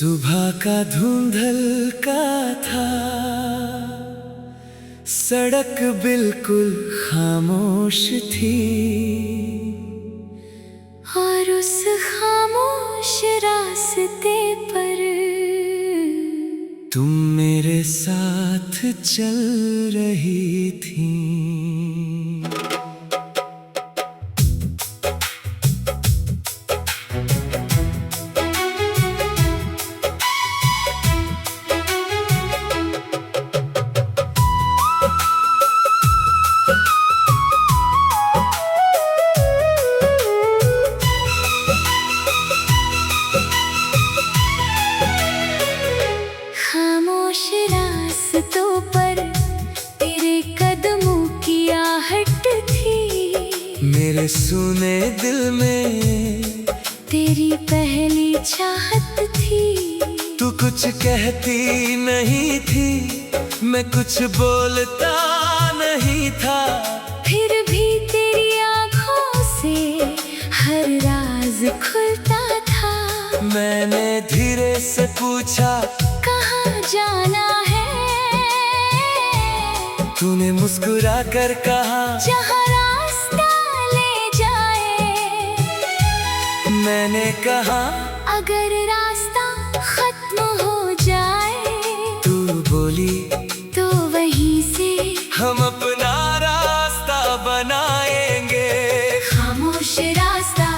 सुबह का धुंधल का था, सड़क बिल्कुल खामोश थी और उस खामोश रास्ते पर तुम मेरे साथ चल रही थी। खामोश रास्तों पर तेरे कदमों की आहट थी। मेरे सुने दिल में तेरी पहली चाहत थी। तू कुछ कहती नहीं थी, मैं कुछ बोलता नहीं था। फिर भी तेरी आँखों से हर राज खुलता था। मैंने धीरे से पूछा, कहाँ जाना है? तूने मुस्कुरा कर कहा, जहाँ रास्ता ले जाए। मैंने कहा, अगर रास्ता खत्म हो जाए। तू बोली, तो वहीं से हम अपना रास्ता बनाएंगे। खामोश रास्ता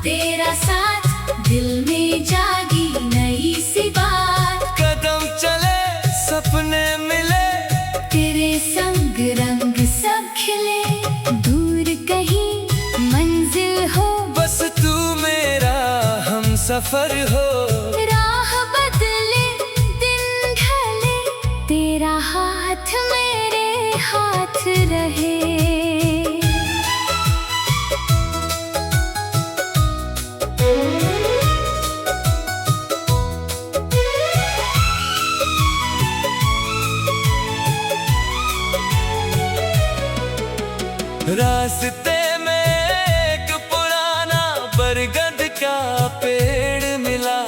तेरा साथ, दिल में जागी नई सी बात। कदम चले सपने मिले, तेरे संग रंग सब खिले। दूर कहीं मंजिल हो, बस तू मेरा हम सफर हो। राह बदले दिन ढले, तेरा हाथ मेरे हाथ रहे। रास्ते में एक पुराना बरगद का पेड़ मिला।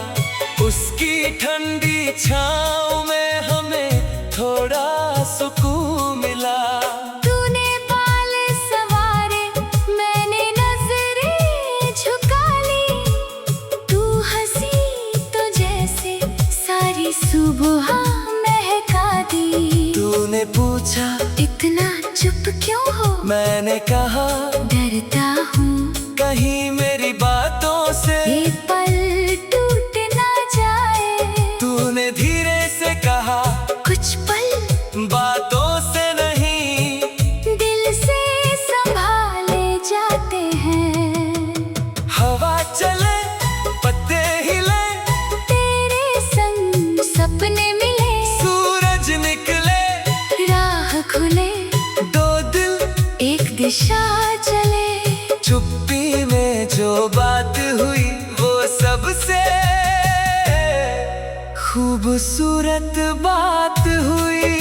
उसकी ठंडी छाँव में हमें थोड़ा सुकून मिला। तूने बाल सवारे, मैंने नजरें झुका ली। तू हंसी तो जैसे सारी सुबह महका दी। तूने पूछा, इतना चुप क्यों हो? मैंने कहा, डरता हूँ कहीं मेरी बातों से ये पल टूट ना जाए। तूने धीरे से कहा, कुछ पल बातों से नहीं, दिल से संभाले जाते हैं। हवा चले पत्ते हिले, तेरे संग सपने मिले। सूरज निकले, राह खुले, दो दिल एक दिशा चले। चुप्पी में जो बात हुई वो सबसे खूबसूरत बात हुई।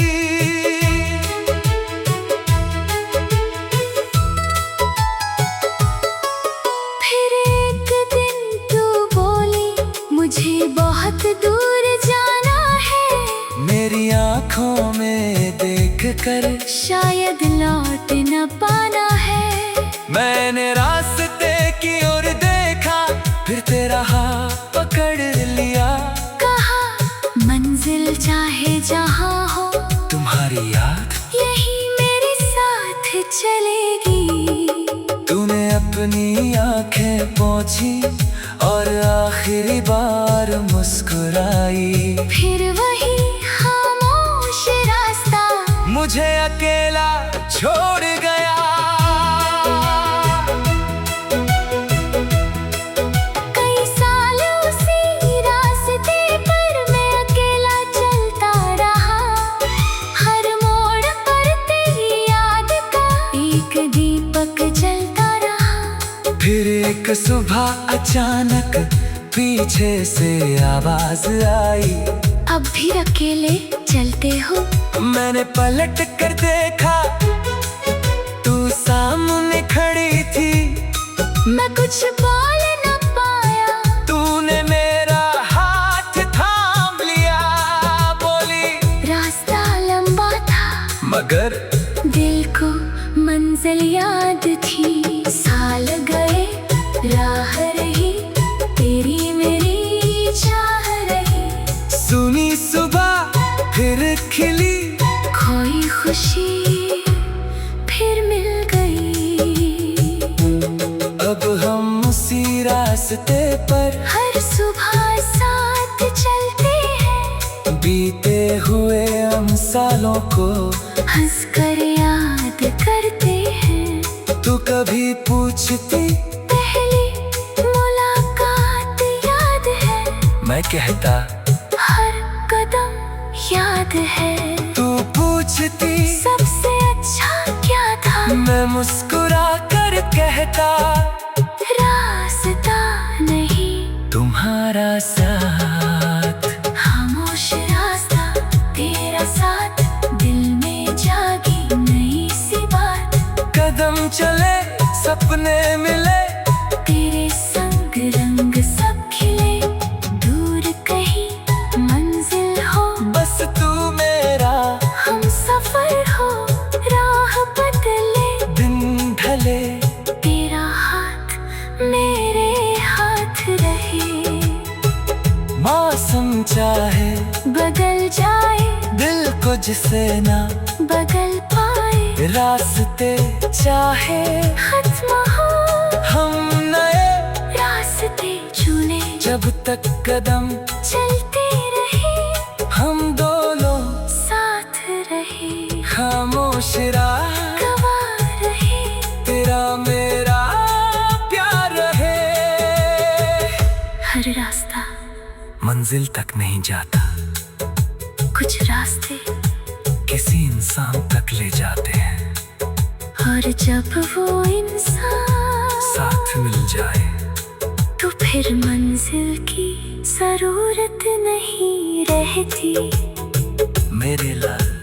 फिर एक दिन तू बोली, मुझे बहुत दूर जाना है। मेरी आँखों में देख कर शायद लौट न पाना है। मैंने रास्ते की ओर देखा, फिर तेरा हाथ पकड़ लिया। कहा मंजिल चाहे जहाँ हो, तुम्हारी याद यही मेरे साथ चलेगी। तूने अपनी आंखें पोंछी और आखिरी बार मुस्कुराई। फिर वही खामोश रास्ता मुझे अकेला छोड़ गया। कई साल उसी रास्ते पर मैं अकेला चलता रहा। हर मोड़ पर तेरी याद का एक दीपक जलता रहा। फिर एक सुबह अचानक पीछे से आवाज आई, अब भी अकेले चलते हो? मैंने पलट कर देखा, तू सामने खड़ी थी। मैं कुछ बोल न पाया। तूने मेरा हाथ थाम मगर दिल को मंजिल याद थी। साल गए राह रही, तेरी मेरी चाह रही। सुनी सुबह फिर खिली, खोई खुशी फिर मिल गई। अब हम उसी रास्ते पर हर सुबह साथ चलते हैं, बीते हुए हम सालों को हंस कर याद करते हैं। तू कभी पूछती पहली मुलाकात याद है, मैं कहता हर कदम याद है। तू पूछती सबसे अच्छा क्या था, मैं मुस्कुरा कर कहता रास्ता नहीं तुम्हारा साथ। खामोश रास्ता तेरा साथ, दिल में जागी नई सी बात। कदम चले सपने मिले, तेरे संग रंग सब खिले। दूर कहीं मंजिल हो, बस तू मेरा हम सफर हो। राह बदले दिन ढले, तेरा हाथ मेरे हाथ रहे। मौसम चाहे बदल जाए, दिल को जिसे ना बदल पाए। रास्ते चाहे खत्म हो, हम नए रास्ते चुने। जब तक कदम चलते रहे, हम दोनों साथ रहे। खामोश राह गवा रहे, तेरा मेरा प्यार रहे। हर रास्ता मंजिल तक नहीं जाता, कुछ रास्ते किसी इंसान तक ले जाते हैं। और जब वो इंसान साथ मिल जाए तो फिर मंजिल की जरूरत नहीं रहती। मेरे लाल।